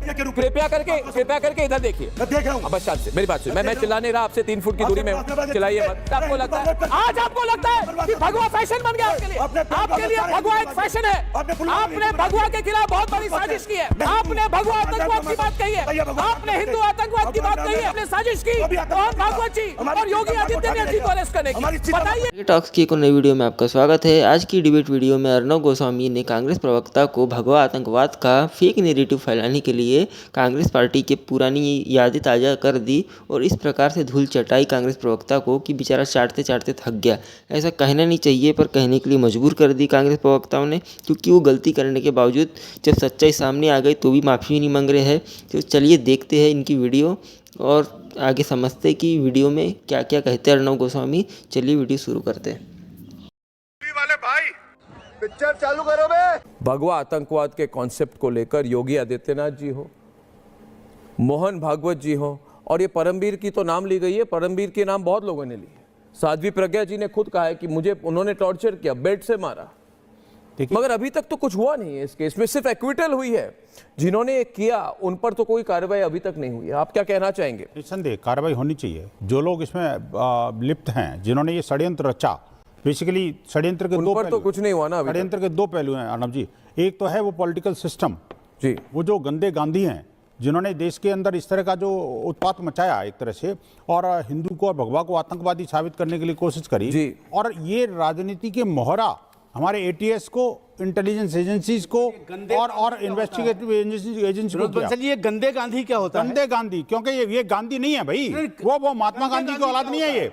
कृपया करके इधर देखिए। अब बस शांत से मेरी बात सुनिए। मैं चिल्ला नहीं रहा, आपसे 3 फुट की दूरी में हूं, चिल्लाइए मत। आपको लगता है आज आपको लगता है कि भगवा फैशन बन गया आपके लिए? आपके लिए भगवा एक फैशन है। आपने भगवा के खिलाफ बहुत बड़ी साजिश की है। आपने भगवा आतंकवाद की बात कही है, आपने हिंदू आतंकवाद की बात कही है, आपने साजिश की मोहन भागवत जी और योगी आदित्यनाथ जी को अरेस्ट करने की। बताइए। टॉक्स की एक नई वीडियो में आपका स्वागत है। आज की डिबेट वीडियो में अर्नब गोस्वामी ने कांग्रेस प्रवक्ता को भगवा आतंकवाद का फेक नैरेटिव फैलाने के लिए कांग्रेस पार्टी के पुरानी यादें ताज़ा कर दी और इस प्रकार से धूल चटाई कांग्रेस प्रवक्ता को कि बेचारा चाटते चाटते थक गया। ऐसा कहना नहीं चाहिए पर कहने के लिए मजबूर कर दी कांग्रेस प्रवक्ताओं ने, क्योंकि वो गलती करने के बावजूद जब सच्चाई सामने आ गई तो भी माफ़ी नहीं मांग रहे हैं। तो चलिए देखते हैं इनकी वीडियो और आगे समझते कि वीडियो में क्या क्या कहते हैं अर्नब गोस्वामी। चलिए वीडियो शुरू करते हैं। वाले भाई पिक्चर चालू करो बे। भगवा आतंकवाद के कॉन्सेप्ट को लेकर योगी आदित्यनाथ जी हो, मोहन भागवत जी हो, और ये परमवीर की तो नाम ली गई है, परमवीर के नाम बहुत लोगों ने ली है। साध्वी प्रज्ञा जी ने खुद कहा है कि मुझे उन्होंने टॉर्चर किया, बेड से मारा, मगर अभी तक तो कुछ हुआ नहीं है इस केस में, सिर्फ एक्विटल हुई है। जिन्होंने किया उन पर तो कोई कार्रवाई अभी तक नहीं हुई है। आप क्या कहना चाहेंगे? निसंदेह कार्रवाई होनी चाहिए। जो लोग इसमें लिप्त हैं, जिन्होंने ये षड्यंत्र रचा, बेसिकली षड्यंत्र के दो पहलू, तो कुछ नहीं हुआ ना। षड्यंत्र के दो पहलू हैं अर्नब जी। एक तो है वो पॉलिटिकल सिस्टम जी, वो जो गंदे गांधी हैं जिन्होंने देश के अंदर इस तरह का जो उत्पात मचाया एक तरह से, और हिंदू को और भगवा को आतंकवादी साबित करने के लिए कोशिश करी जी। और ये राजनीति के मोहरा हमारे एटीएस को, इंटेलिजेंस एजेंसीज को और इन्वेस्टिगेटिव एजेंसी को किया। ये गंदे गांधी क्या होता है? गंदे गांधी, क्योंकि ये गांधी नहीं है भाई, वो महात्मा गांधी की औलाद नहीं है। ये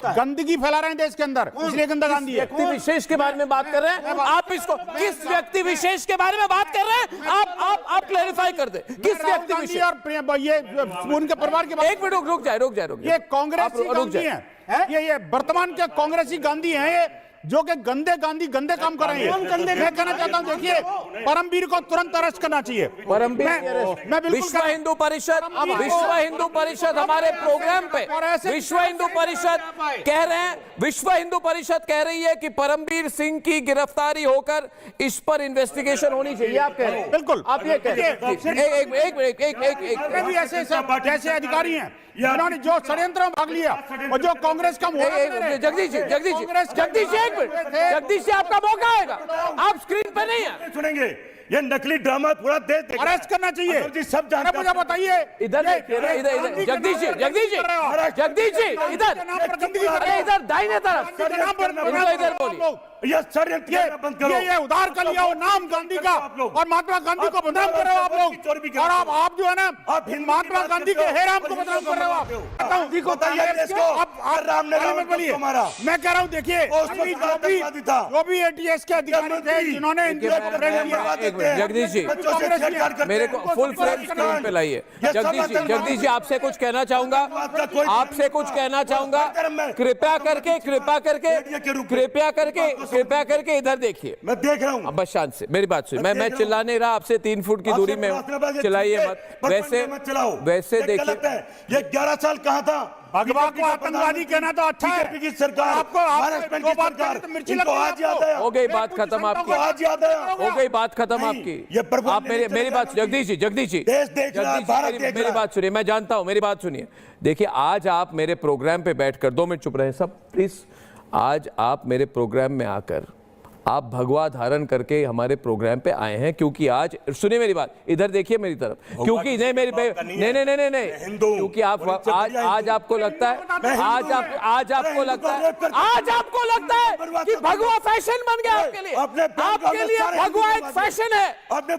गंदगी फैला रहे हैं देश के अंदर, इसलिए गंदा गांधी है। व्यक्ति विशेष के बारे में बात कर रहे हैं आप। इसको किस व्यक्ति विशेष के बारे में बात कर रहे हैं आप क्लैरिफाई कर दे। किस व्यक्ति विशेष और ये उनके परिवार के? एक मिनट रुक जाए। ये कांग्रेसी गांधी हैं, ये वर्तमान के कांग्रेसी गांधी हैं, ये जो कि गंदे गांधी गंदे काम कर रहे हैं। मैं कहना चाहता हूं, देखिए परमवीर को तुरंत अरेस्ट करना चाहिए। परमवीर, विश्व हिंदू परिषद हमारे प्रोग्राम पे, विश्व हिंदू परिषद कह रहे हैं, विश्व हिंदू परिषद कह रही है कि परमवीर सिंह की गिरफ्तारी होकर इस पर इन्वेस्टिगेशन होनी चाहिए। आप कह रहे हैं? बिल्कुल, आप ये कह रहे हैं। ऐसे जैसे अधिकारी हैं जिन्होंने जो षड्यंत्र में भाग लिया और जो कांग्रेस का जगदीश जी आपका मौका आएगा, आप स्क्रीन पे नहीं है। सुनेंगे ये नकली ड्रामा पूरा देश देखेगा। अरेस्ट करना चाहिए जी, सब जानते हैं। मुझे बताइए इधर जगदीश जी इधर दाहिने तरफ इधर बोलिए। ये षड्यंत्र बंद करो। ये उधार कर लिया वो नाम गांधी का और महात्मा गांधी को बदनाम कर रहे हो आप लोग, और आप जो है ना महात्मा गांधी के हेराम को बदनाम कर रहे हो आप। मैं कह रहा हूँ, देखिए जो भी एटीएस के अधिकारी थे जिन्होंने जगदीश जी मेरे को फुल फ्रेम स्क्रीन पे लाइए। जगदीश जी आपसे कुछ कहना चाहूंगा, कृपया करके इधर देखिए। मैं देख रहा हूँ। अब बस शांत से मेरी बात सुनिए। मैं चिल्ला नहीं रहा, आपसे 3 फुट की दूरी में हूं, चिल्लाइए मत। वैसे देखिए, ये 11 साल कहाँ था? भगवा को आतंकवादी कहना तो अच्छा है। बीजेपी की सरकार, आपको महाराष्ट्र की सरकार, इनको आज याद आया। हो गई बात खत्म आपकी, आज याद आया। हो गई बात खत्म आपकी। आप मेरी बात, जगदीश जी मेरी बात सुनिए। मैं जानता हूं, मेरी बात सुनिए। देखिए, आज आप मेरे प्रोग्राम पे बैठकर 2 मिनट चुप रहे सब प्लीज। आज आप मेरे प्रोग्राम में आकर आप भगवा धारण करके हमारे प्रोग्राम पे आए हैं, क्योंकि आज सुनिए मेरी बात, इधर देखिए मेरी तरफ, क्योंकि नहीं मेरी नहीं, क्योंकि आप आज आपको लगता है कि भगवा फैशन बन गया आपके लिए। आपके लिए भगवा एक फैशन है। आपने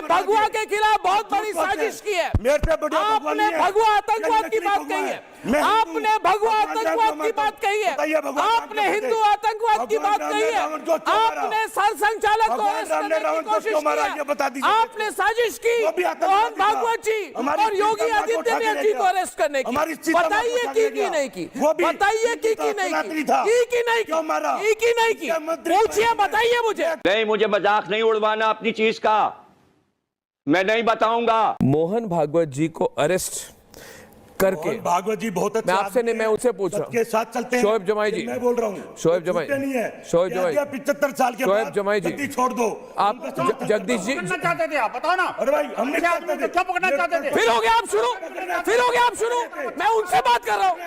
भगवा के खिलाफ बहुत बड़ी साजिश की है। आपने भगवा आतंकवाद की बात कही है, आपने भगवा आतंकवाद की बात कही है, आपने हिंदू आतंकवाद की बात कही है, आपने सरसंघचालक को अरेस्ट करने की कोशिश की, आपने साजिश की मोहन भागवत जी और योगी आदित्यनाथ जी को अरेस्ट करने की। बताइए की नहीं की? बताइए की नहीं की? पूछिए, बताइए मुझे। नहीं, मुझे मजाक नहीं उड़वाना अपनी चीज का, मैं नहीं बताऊंगा। मोहन भागवत जी को अरेस्ट करके। भागवत जी बहुत अच्छे मैं आपसे नहीं, मैं उनसे पूछ रहा हूं। सबके साथ चलते हैं। शोएब जमाई जी, मैं बोल रहा हूँ शोएब जमाई, नहीं है। शोएब जमाई, 75 साल के शोएब बाद जमाई जी, गद्दी छोड़ दो। आप जगदीश जी, पकड़ना चाहते थे आप, बताओ ना। अरे भाई हमने क्या क्या पकड़ना चाहते थे? फिर हो गया आप शुरू, फिर हो गया आप शुरू। मैं उनसे बात कर रहा हूँ,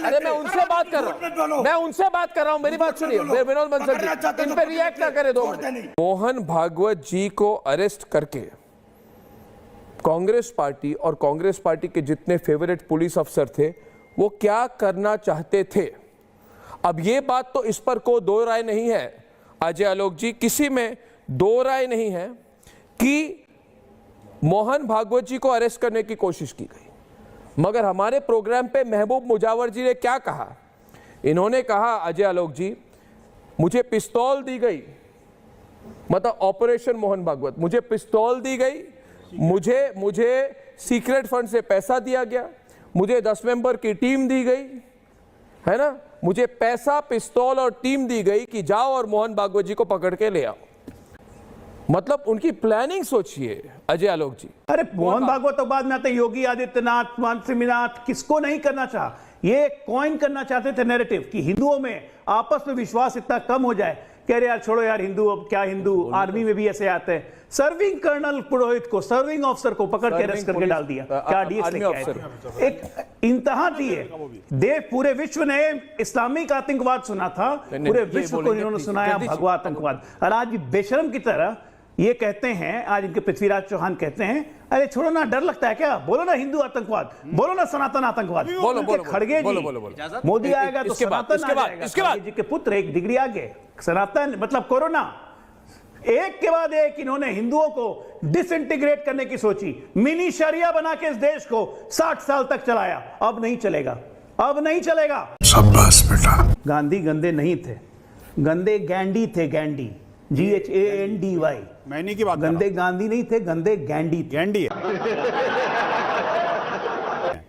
अरे मैं उनसे बात कर रहा हूँ, मैं उनसे बात कर रहा हूँ, मेरी बात सुनिए विनोद बंसल जी, इन पे रिएक्ट ना करें 2 मिनट। मोहन भागवत जी को अरेस्ट करके कांग्रेस पार्टी और कांग्रेस पार्टी के जितने फेवरेट पुलिस अफसर थे वो क्या करना चाहते थे? अब ये बात तो इस पर कोई दो राय नहीं है अजय आलोक जी, किसी में दो राय नहीं है कि मोहन भागवत जी को अरेस्ट करने की कोशिश की गई। मगर हमारे प्रोग्राम पे महबूब मुजावर जी ने क्या कहा? इन्होंने कहा अजय आलोक जी, मुझे पिस्तौल दी गई, मतलब ऑपरेशन मोहन भागवत, मुझे पिस्तौल दी गई, मुझे सीक्रेट फंड से पैसा दिया गया, मुझे 10 मेंबर की टीम दी गई, है ना, मुझे पैसा, पिस्तौल और टीम दी गई कि जाओ और मोहन भागवत जी को पकड़ के ले आओ। मतलब उनकी प्लानिंग सोचिए अजय आलोक जी। अरे मोहन भागवत तो बाद में आते, योगी आदित्यनाथ, मानसिंहनाथ, किसको नहीं करना चाहा? ये कॉइन करना चाहते थे नैरेटिव कि हिंदुओं में आपस में विश्वास इतना कम हो जाए, कह रहे यार छोड़ो यार हिंदू, अब क्या हिंदू, आर्मी में भी ऐसे आते हैं। सर्विंग कर्नल पुरोहित को, सर्विंग ऑफिसर को पकड़ के अरेस्ट करके डाल दिया। क्या डीएस लेके आए थे? एक इंतहा दी है। पूरे विश्व ने इस्लामिक आतंकवाद सुना था, पूरे विश्व को इन्होंने सुनाया भगवा आतंकवाद। और आज बेशरम की तरह ये कहते हैं, आज इनके पृथ्वीराज चौहान कहते हैं, अरे छोड़ो ना, डर लगता है क्या? बोलो ना हिंदू आतंकवाद, बोलो ना सनातन आतंकवाद। बोलो खड़गे जी, मोदी आएगा तो सनातन आ जाएगा। खड़गे जी के पुत्र एक डिग्री आगे, सनातन मतलब कोरोना। एक के बाद एक इन्होंने हिंदुओं को डिसइंटीग्रेट करने की सोची, मिनी शरिया बना के इस देश को 60 साल तक चलाया। अब नहीं चलेगा, अब नहीं चलेगा। शाबाश बेटा। गांधी गंदे नहीं थे, गंदे गैंडी थे, गैंडी, GHANDY। मैंने की बात, गंदे गांधी नहीं थे, गंदे गैंडी थे। गैंडी।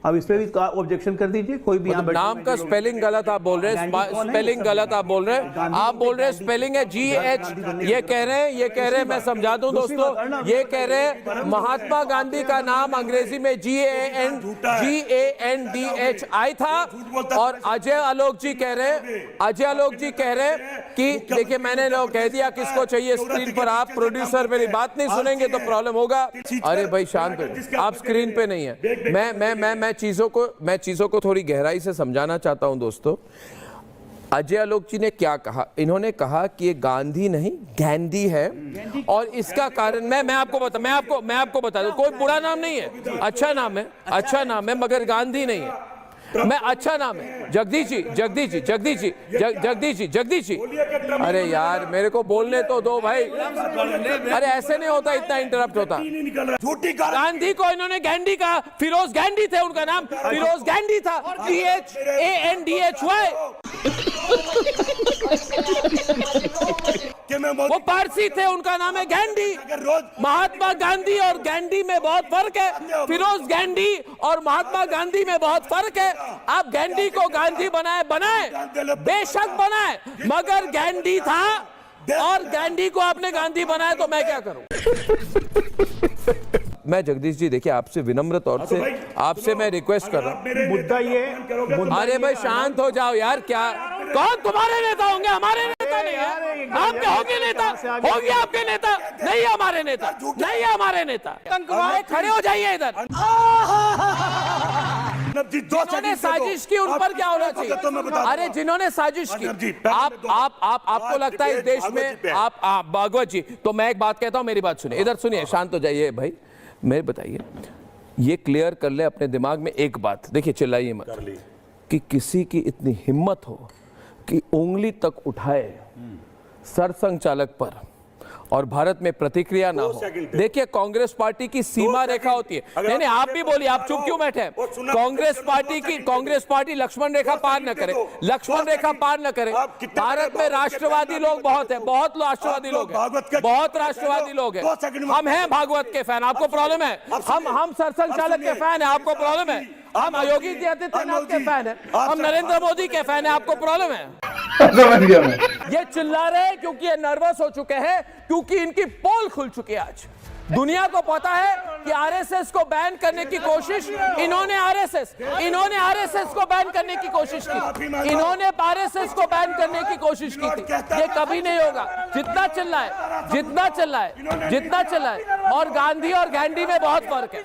अब इस पे भी ऑब्जेक्शन कर दीजिए। कोई भी मतलब नाम का स्पेलिंग गलत आप बोल रहे हैं, स्पेलिंग गलत आप बोल रहे हैं, आप बोल रहे हैं स्पेलिंग है GH, ये कह रहे हैं मैं समझा दूं दोस्तों, ये कह रहे हैं महात्मा गांधी का नाम अंग्रेजी में GANDHI था। और अजय आलोक जी कह रहे हैं कि देखिए मैंने कह दिया किसको चाहिए स्क्रीन पर, आप प्रोड्यूसर मेरी बात नहीं सुनेंगे तो प्रॉब्लम होगा। अरे भाई शांत हो, आप स्क्रीन पे नहीं है। मैं चीजों को थोड़ी गहराई से समझाना चाहता हूं दोस्तों। अजय आलोक जी ने क्या कहा? इन्होंने कहा कि ये गांधी नहीं गैंडी है, और इसका कारण मैं आपको बता दूं, कोई बुरा नाम नहीं है, अच्छा नाम है मगर गांधी नहीं है। मैं अच्छा नाम है जगदीश जी। अरे यार मेरे को बोलने तो दो भाई, अरे ऐसे नहीं होता, इतना इंटरप्ट होता। गांधी को इन्होंने गैंडी कहा, फिरोज गैंडी थे उनका नाम, फिरोज गैंडी था, GHANDHY। वो पारसी थे, उनका नाम है गैंडी। महात्मा गांधी और गैंडी में बहुत फर्क है, फिरोज गैंडी और महात्मा गांधी में बहुत फर्क है। आप गैंडी को गांधी बनाए, बेशक बनाए, मगर गैंडी था और गैंडी को आपने गांधी बनाया, तो मैं क्या करूं? मैं जगदीश जी देखिए आपसे विनम्र तौर से आपसे मैं रिक्वेस्ट कर रहा हूं, मुद्दा ये, अरे भाई शांत हो जाओ यार। क्या कौन तुम्हारे नेता होंगे? हमारे नेता नहीं है। आपके होंगे नेता, होंगे आपके नेता, नहीं है हमारे नेता, नहीं है हमारे नेता। खड़े हो जाइए इधर। जिन्होंने साजिश की उन पर क्या होना चाहिए? अरे जिन्होंने साजिश की, आपको लगता है इस देश में आप भागवत जी, तो मैं एक बात कहता हूं, मेरी बात सुनिए, इधर सुनिए, शांत हो जाइए भाई। मैं बताइए, ये क्लियर कर ले अपने दिमाग में एक बात, देखिए चिल्लाइए मत, कि किसी की इतनी हिम्मत हो कि उंगली तक उठाए सरसंघ चालक पर और भारत में प्रतिक्रिया ना हो। देखिए कांग्रेस पार्टी की सीमा रेखा होती है। नहीं आप भी बोलिए, आप चुप क्यों बैठे? कांग्रेस पार्टी लक्ष्मण रेखा पार न करे, लक्ष्मण रेखा पार न करे। भारत में राष्ट्रवादी लोग बहुत है, बहुत राष्ट्रवादी लोग हैं, बहुत राष्ट्रवादी लोग हैं। हम हैं भागवत के फैन, आपको प्रॉब्लम है? हम सरसंघ चालक के फैन है, आपको प्रॉब्लम है? हम योगी आदित्यनाथ के फैन है, हम नरेंद्र मोदी के फैन है, आपको प्रॉब्लम है? समझ गया मैं। ये चिल्ला रहे हैं क्योंकि ये नर्वस हो चुके हैं, क्योंकि इनकी पोल खुल चुकी है आज। दुनिया को पता है कि आरएसएस को बैन करने की कोशिश इन्होंने आरएसएस को बैन करने की कोशिश की, इन्होंने आरएसएस को बैन करने की कोशिश की थी। ये कभी नहीं होगा। जितना चिल्लाए और गांधी और गैंडी में बहुत फर्क है।